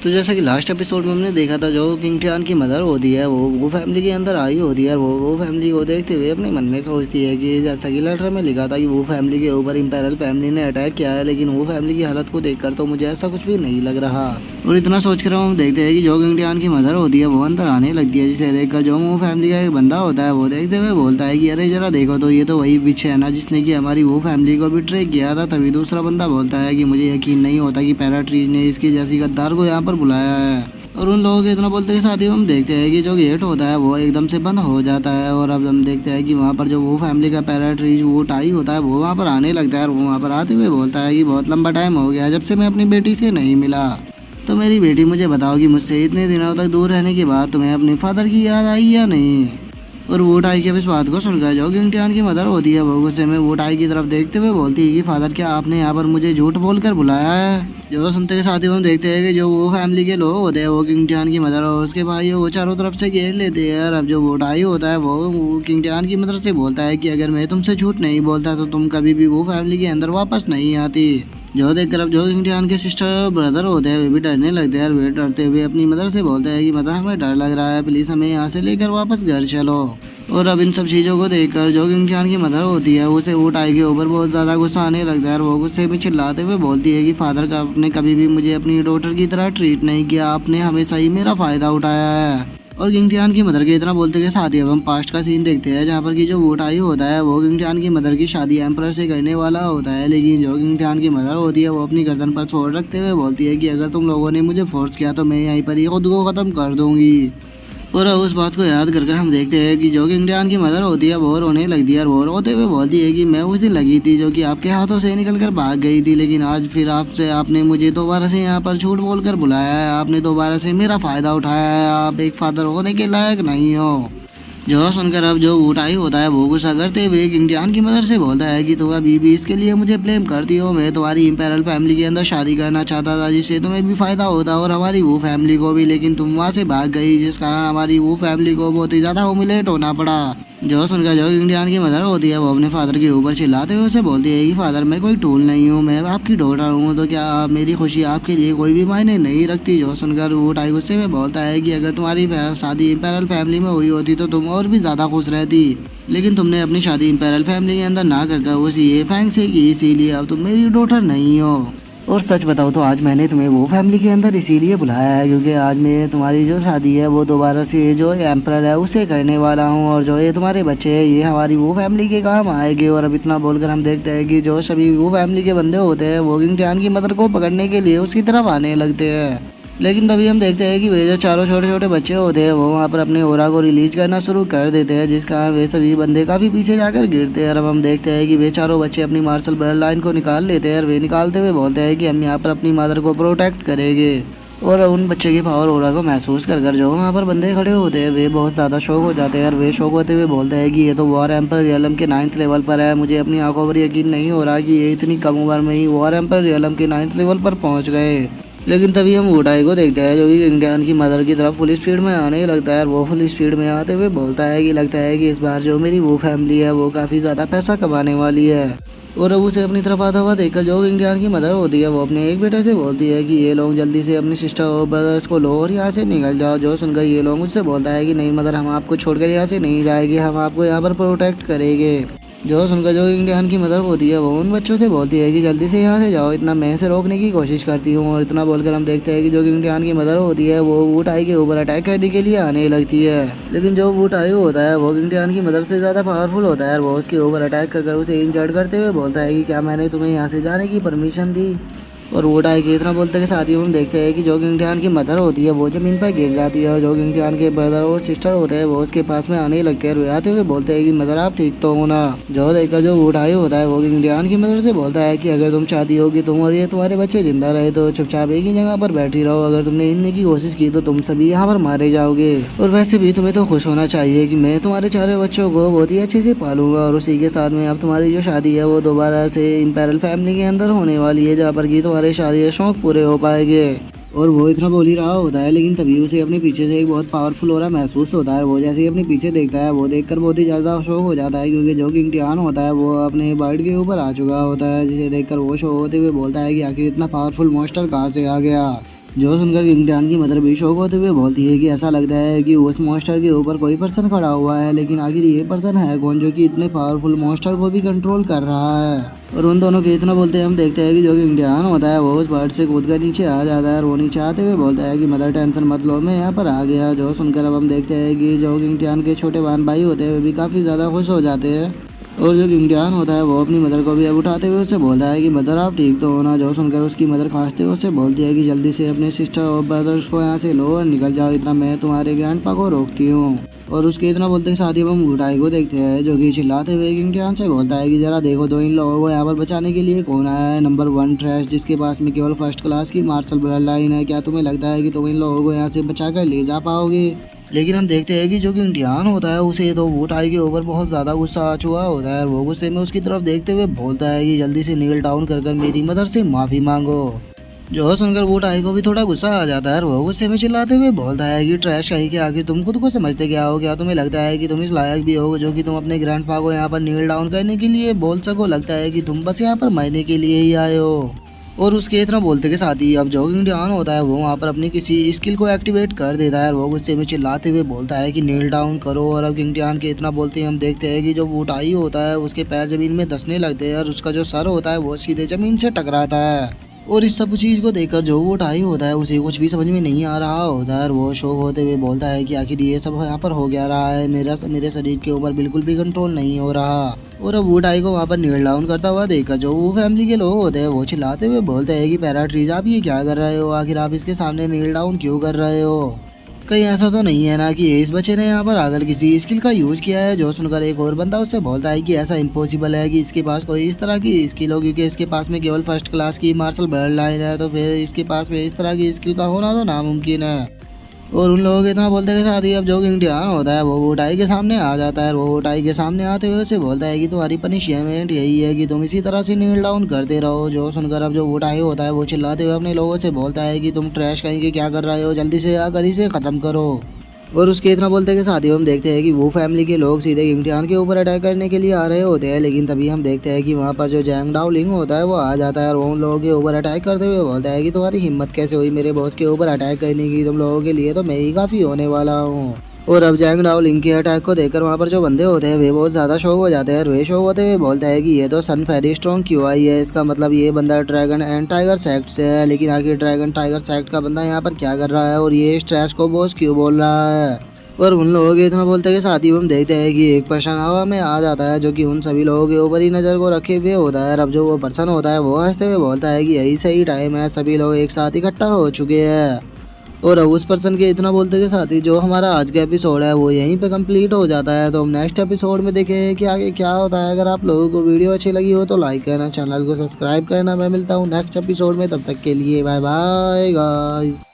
तो जैसा कि लास्ट एपिसोड में हमने देखा था, जो किंग टियान की मदर होती है वो फैमिली के अंदर आई होती है और वो फैमिली को देखते हुए अपने मन में सोचती है कि जैसा कि लेटर में लिखा था कि वो फैमिली के ऊपर इम्पेरल फैमिली ने अटैक किया है, लेकिन वो फैमिली की हालत को देखकर तो मुझे ऐसा कुछ भी नहीं लग रहा। और इतना सोच कर हम देखते हैं कि जो किंग टियान की मदर होती है वो अंदर आने लगती है, जिसे देखकर जो वो फैमिली का एक बंदा होता है वो देखते हुए बोलता है कि अरे जरा देखो तो ये तो वही पीछे है ना जिसने कि हमारी वो फैमिली को बिट्रे किया था। तभी दूसरा बंदा बोलता है कि मुझे यकीन नहीं होता कि पैराट्रीज ने इसकी जैसी गद्दार को यहाँ पर बुलाया है। और उन लोगों के इतना बोलते के साथ ही हम देखते हैं कि जो गेट होता है वो एकदम से बंद हो जाता है। और अब हम देखते हैं कि वहाँ पर जो वो फैमिली का पैराट्रीज वो टाई होता है वो वहाँ पर आने लगता है और वो वहाँ पर आते हुए बोलता है कि बहुत लंबा टाइम हो गया जब से मैं अपनी बेटी से नहीं मिला। तो मेरी बेटी मुझे बताओ कि मुझसे इतने दिनों तक दूर रहने के बाद तुम्हें अपने फादर की याद आई या नहीं। और वो टाई की अब इस बात को सुनकर जो किंग टियान की मदर होती है वो गुस्से में वो टाई की तरफ देखते हुए बोलती है कि फादर क्या आपने यहाँ पर मुझे झूठ बोलकर बुलाया है। जो सुनते के साथ ही हम देखते हैं कि जो वो फैमिली के लोग होते हैं वो किंग टियान की मदर और उसके भाइयों को चारों तरफ से घेर लेते हैं। और अब जो वो टाई होता है वो किंग टियान की मदर से बोलता है कि अगर मैं तुमसे झूठ नहीं बोलता तो तुम कभी भी वो फैमिली के अंदर वापस नहीं आती। जो देखकर अब जो किंग टियान के सिस्टर और ब्रदर होते हैं वे भी डरने लगते हैं और वे डरते हुए अपनी मदर से बोलते हैं कि मदर हमें डर लग रहा है, प्लीज़ हमें यहाँ से लेकर वापस घर चलो। और अब इन सब चीज़ों को देखकर जो किंग टियान की मदर होती है उसे वो टाई के ऊपर बहुत ज़्यादा गुस्सा आने लगता है और वो गुस्से में चिल्लाते हुए बोलती है कि फादर का आपने कभी भी मुझे अपनी डॉटर की तरह ट्रीट नहीं किया, आपने हमेशा ही मेरा फ़ायदा उठाया है। और किंग टियान की मदर के इतना बोलते के साथ ही अब हम पास्ट का सीन देखते हैं, जहाँ पर कि जो वो टाई होता है वो किंग टियान की मदर की शादी एम्परर से करने वाला होता है। लेकिन जो किंग टियान की मदर होती है वो अपनी गर्दन पर छोड़ रखते हुए बोलती है कि अगर तुम लोगों ने मुझे फोर्स किया तो मैं यहीं पर ही खुद को ख़त्म कर दूंगी। और उस बात को याद कर हम देखते हैं कि जो किंग टियान की मदर होती है वो रोने लगती है और वो रोते हुए बोलती है कि मैं उस दिन लगी थी जो कि आपके हाथों से निकल कर भाग गई थी, लेकिन आज फिर आपने मुझे दोबारा से यहाँ पर झूठ बोलकर बुलाया है, आपने दोबारा से मेरा फ़ायदा उठाया है, आप एक फादर होने के लायक नहीं हो। जो सुनकर अब जो उठाई होता है वो गुस्सा करते हुए किंग टियान की मदर से बोलता है कि तुम अभी भी इसके लिए मुझे ब्लेम करती हो, मैं तुम्हारी इम्पेरल फैमिली के अंदर शादी करना चाहता था जिससे तुम्हें भी फायदा होता और हमारी वो फैमिली को भी, लेकिन तुम वहाँ से भाग गई जिस कारण हमारी वो फैमिली को बहुत ही ज़्यादा ह्यूमिलेट होना पड़ा। जो सुनकर जो किंग टियान की मदर होती है वो अपने फादर के ऊपर चिल्लाते हुए उसे बोलती है कि फादर मैं कोई टूल नहीं हूँ, मैं आपकी डॉटर हूँ, तो क्या मेरी खुशी आपके लिए कोई भी मायने नहीं रखती। जो सुनकर वो टाई गुस्से में बोलता है कि अगर तुम्हारी शादी इम्पेरल फैमिली में हुई होती तो तुम और भी ज़्यादा खुश रहती, लेकिन तुमने अपनी शादी इम्पेरल फैमिली के अंदर ना कर उसी ये फैंग से की, इसीलिए अब तुम मेरी डॉटर नहीं हो। और सच बताओ तो आज मैंने तुम्हें वो फैमिली के अंदर इसीलिए बुलाया है क्योंकि आज मैं तुम्हारी जो शादी है वो दोबारा से जो एम्परर है उसे करने वाला हूँ, और जो ये तुम्हारे बच्चे हैं ये हमारी वो फैमिली के काम आएंगे। और अब इतना बोलकर हम देखते हैं कि जो सभी वो फैमिली के बंदे होते हैं वो किंग टियान की मदर को पकड़ने के लिए उसकी तरफ आने लगते हैं। लेकिन तभी हम देखते हैं कि वे जो चारों छोटे छोटे बच्चे होते हैं वो वहाँ पर अपने ओरा को रिलीज करना शुरू कर देते हैं, जिस कारण वे सभी बंदे काफ़ी पीछे जाकर गिरते हैं। और अब हम देखते हैं कि वे चारों बच्चे अपनी मार्शल ब्लड लाइन को निकाल लेते हैं और वे निकालते हुए बोलते हैं कि हम यहाँ पर अपनी मदर को प्रोटेक्ट करेंगे। और उन बच्चे के पावर ओरा को महसूस कर जो वहाँ पर बंदे खड़े होते हैं वे बहुत ज़्यादा शौक हो जाते हैं और वे शौक होते हुए बोलते हैं कि ये तो वॉर एम्पर रियलम के 9th लेवल पर है, मुझे अपनी आंखों पर यकीन नहीं हो रहा कि ये इतनी कम उम्र में ही वॉर एम्पर रियलम के 9th लेवल पर पहुँच गए। लेकिन तभी हम वुडाई को देखते हैं जो कि किंग टियान की मदर की तरफ फुल स्पीड में आने लगता है और वो फुल स्पीड में आते हुए बोलता है कि लगता है कि इस बार जो मेरी वो फैमिली है वो काफ़ी ज़्यादा पैसा कमाने वाली है। और अब उसे अपनी तरफ आता हुआ देखकर जो किंग टियान की मदर होती है वो अपने एक बेटे से बोलती है कि ये लोग जल्दी से अपनी सिस्टर और ब्रदर्स को लो और यहाँ से निकल जाओ। जो सुनकर ये लोग उससे बोलता है कि नहीं मदर, हम आपको छोड़कर यहाँ से नहीं जाएंगे, हम आपको यहाँ पर प्रोटेक्ट करेंगे। जो सुनकर जो किंग टियान की मदर होती है वो उन बच्चों से बोलती है कि जल्दी से यहाँ से जाओ, इतना मैं इसे रोकने की कोशिश करती हूँ। और इतना बोलकर हम देखते हैं कि जो किंग टियान की मदर होती है वो वू टाई के ऊपर अटैक करने के लिए आने लगती है, लेकिन जो वू टाई होता है वो किंग टियान की मदर से ज़्यादा पावरफुल होता है और वो उसके ऊपर अटैक कर उसे इंजर्ड करते हुए बोलता है कि क्या मैंने तुम्हें यहाँ से जाने की परमिशन दी। और वो टाई के इतना बोलते के साथ ही हम देखते हैं कि जो किंग टियान की मदर होती है वो ज़मीन पर गिर जाती है और जो किंग टियान के ब्रदर और सिस्टर होते हैं वो उसके पास में आने लगते हैं और आते हुए बोलते हैं कि मदर आप ठीक तो हो ना। जो देखकर जो वो टाई होता है वो किंग टियान की मदर से बोलता है कि अगर तुम चाहती हो कि तुम और ये तुम्हारे बच्चे जिंदा रहे तो चुपचाप एक ही जगह पर बैठी रहो, अगर तुमने इनने की कोशिश की तो तुम सभी यहाँ पर मारे जाओगे। और वैसे भी तुम्हें तो खुश होना चाहिए कि मैं तुम्हारे चारों बच्चों को बहुत ही अच्छे से पालूंगा और उसी के साथ में अब तुम्हारी जो शादी है वो दोबारा से इम्पेरल फैमिली के अंदर होने वाली है, जहाँ पर कि तुम्हारे सारे शौक पूरे हो पाएंगे। और वो इतना बोल ही रहा होता है लेकिन तभी उसे अपने पीछे से एक बहुत पावरफुल हो रहा महसूस होता है। वो जैसे ही अपने पीछे देखता है वो देखकर बहुत ही ज़्यादा शौक हो जाता है क्योंकि जो किंग टियान होता है वो अपने बर्ड के ऊपर आ चुका होता है, जिसे देखकर वो शौक होते हुए बोलता है कि आखिर इतना पावरफुल मॉन्स्टर कहाँ से आ गया। जो सुनकर किंग टियान की मदर भी शौक होते हुए बोलती है कि ऐसा लगता है कि उस मॉन्स्टर के ऊपर कोई पर्सन खड़ा हुआ है, लेकिन आखिर ये पर्सन है कौन जो कि इतने पावरफुल मॉन्स्टर को भी कंट्रोल कर रहा है। और उन दोनों के इतना बोलते हैं हम देखते हैं कि जो किंग टियान होता है वो उस बर्ड से कूद कर नीचे आ जाता है और वो नीचे आते हुए बोलता है कि मदर टेंशन मत लो, मैं यहाँ पर आ गया। जो सुनकर अब हम देखते हैं कि जो किंग टियान के छोटे बहन भाई होते हैं वे भी काफ़ी ज़्यादा खुश हो जाते हैं। और जो किंग टियान होता है वो अपनी मदर को भी अब उठाते हुए उससे बोलता है कि मदर आप ठीक तो हो ना। जो सुनकर उसकी मदर खांसते हुए उससे बोलती है कि जल्दी से अपने सिस्टर और ब्रदर्स को यहाँ से लो और निकल जाओ, इतना मैं तुम्हारे ग्रैंडपा को रोकती हूँ। और उसके इतना बोलते के साथ ही हम बुटाई को देखते हैं जो कि चिल्लाते हुए किंग टियान से बोलता है कि जरा देखो तो इन लोगों को यहाँ पर बचाने के लिए कौन आया है। नंबर 1 ट्रैश जिसके पास में केवल फर्स्ट क्लास की मार्शल ब्लड लाइन है, क्या तुम्हें लगता है कि तुम इन लोगों को यहाँ से बचा कर ले जा पाओगे। लेकिन हम देखते हैं कि जो किंग टियान होता है उसे तो वुटाई के ऊपर बहुत ज़्यादा गुस्सा आ चुका होता है। वो गुस्से में उसकी तरफ देखते हुए बोलता है कि जल्दी से नील डाउन कर कर मेरी मदर से माफ़ी मांगो। जो सुनकर वुटाई को भी थोड़ा गुस्सा आ जाता है। वो गुस्से में चिल्लाते हुए बोलता है कि ट्रैश कहीं के आखिर तुम खुद को समझते क्या हो, क्या तुम्हें लगता है कि तुम इस लायक भी हो जो कि तुम अपने ग्रैंडपा को यहाँ पर नील डाउन करने के लिए बोल सको। लगता है कि तुम बस यहाँ पर मरने के लिए ही आए हो। और उसके इतना बोलते के साथ ही अब जो किंग टियान होता है वो वहाँ पर अपनी किसी स्किल को एक्टिवेट कर देता है और वो गुस्से में चिल्लाते हुए बोलता है कि नील डाउन करो। और अब किंग टियान के इतना बोलते हैं हम देखते हैं कि जो वुटाई होता है उसके पैर जमीन में धंसने लगते हैं और उसका जो सर होता है वो सीधे जमीन से टकराता है। और इस सब चीज़ को देखकर जो वुटाई होता है उसे कुछ भी समझ में नहीं आ रहा होता है और वो शौक होते हुए बोलता है कि आखिर ये सब यहाँ पर हो गया रहा है, मेरे शरीर के ऊपर बिल्कुल भी कंट्रोल नहीं हो रहा। और अब वुटाई को वहाँ पर नील डाउन करता हुआ देखकर जो वो फैमिली के लोग होते हैं वो चिल्लाते हुए बोलते हैं कि पैराट्रीज आप ये क्या कर रहे हो, आखिर आप इसके सामने नील डाउन क्यों कर रहे हो। कहीं ऐसा तो नहीं है ना कि इस बच्चे ने यहाँ पर आकर किसी स्किल का यूज किया है। जो सुनकर एक और बंदा उससे बोलता है कि ऐसा इम्पॉसिबल है कि इसके पास कोई इस तरह की स्किल हो, क्योंकि इसके पास में केवल फर्स्ट क्लास की मार्शल ब्लड लाइन है, तो फिर इसके पास में इस तरह की स्किल का होना तो नामुमकिन है। और उन लोगों के इतना बोलते के साथ ही अब जो किंग टियान होता है वो वुटाई के सामने आ जाता है। वो वुटाई के सामने आते हुए उसे बोलता है कि तुम्हारी पनिशमेंट यही है कि तुम इसी तरह से नील डाउन करते रहो। जो सुनकर अब जो वुटाई होता है वो चिल्लाते हुए अपने लोगों से बोलता है कि तुम ट्रैश कहीं के क्या कर रहे हो, जल्दी से आकर इसे ख़त्म करो। और उसके इतना बोलते के साथ ही हम देखते हैं कि वो फैमिली के लोग सीधे किंग टियान के ऊपर अटैक करने के लिए आ रहे होते हैं। लेकिन तभी हम देखते हैं कि वहाँ पर जो जैंग डाओलिंग होता है वो आ जाता है और वो उन लोगों के ऊपर अटैक करते हुए बोलता है कि तुम्हारी हिम्मत कैसे हुई मेरे बॉस के ऊपर अटैक करने की, तुम लोगों के लिए तो मैं ही काफ़ी होने वाला हूँ। और अब जैंग डाओलिंग के अटैक को देखकर वहाँ पर जो बंदे होते हैं वे बहुत ज़्यादा शौक हो जाते हैं। वे शौक होते हुए बोलता है कि ये तो सन फेरी स्ट्रॉन्ग क्यों आई है, इसका मतलब ये बंदा ड्रैगन एंड टाइगर सेक्ट से है। लेकिन आखिर ड्रैगन टाइगर सेक्ट का बंदा यहाँ पर क्या कर रहा है और ये इस ट्रैश को बॉस क्यों बोल रहा है। और उन लोगों के इतना बोलते के साथ ही हम देखते हैं कि एक पर्सन हवा में आ जाता है जो कि उन सभी लोगों के ऊपर ही नज़र को रखे हुए होता है। अब जो वो पर्सन होता है वो हंसते हुए बोलता है कि यही सही टाइम है, सभी लोग एक साथ इकट्ठा हो चुके हैं। और अब उस पर्सन के इतना बोलते के साथ ही जो हमारा आज का एपिसोड है वो यहीं पे कंप्लीट हो जाता है। तो हम नेक्स्ट एपिसोड में देखें कि आगे क्या होता है। अगर आप लोगों को वीडियो अच्छी लगी हो तो लाइक करना, चैनल को सब्सक्राइब करना। मैं मिलता हूँ नेक्स्ट एपिसोड में, तब तक के लिए बाय बाय गाइस।